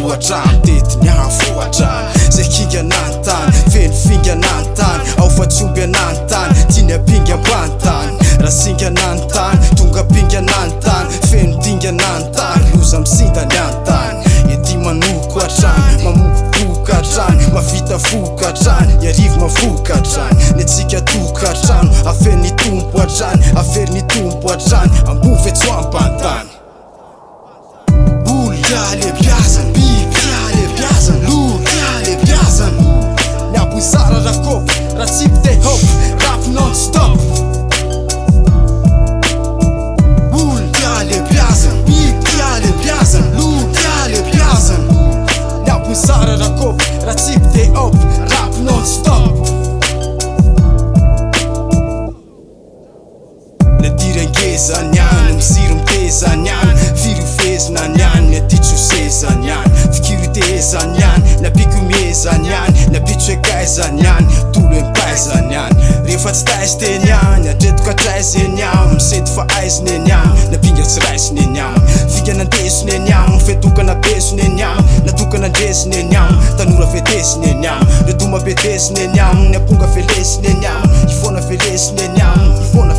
Boatrano tetiny avoatrano zay kinga anantany feno finga anantany ao fa tsomby anantany tiany apinga ambantany raha singa anantany tonga pinga anantany feno dinga anantany loza misindany antany edy manoko atrany mamokoboka atrany mavita vokatrany iarivo mavokatrany ny atsika tokatrano afeny tompo atrany aferiny tompo atrany ambovy etso ambantany olale biazany bibiale biazany lorale biazany miabozara rakopy raha tsipy te hop rap non stop olale biazany bibiale biazany lorale biazany miabozara rakopy raha tsipy te hop rap non stop nadirangezany any misiro mitezany any firofezina any atitrosezany any fikiritezany any napikomezany any napitsoekaizany any tolo empaizany any rehefa tsy taizy teny any andretoka atraizeny am misety fa aiziny eny am napinga tsy raiziny eny am finga nandesiny eny am fetokana besiny eny am natokana andresiny eny am tanora fetesiny eny am redoma betesiny eny am ny aponga felesiny eny am ifona felesiny eny am ifona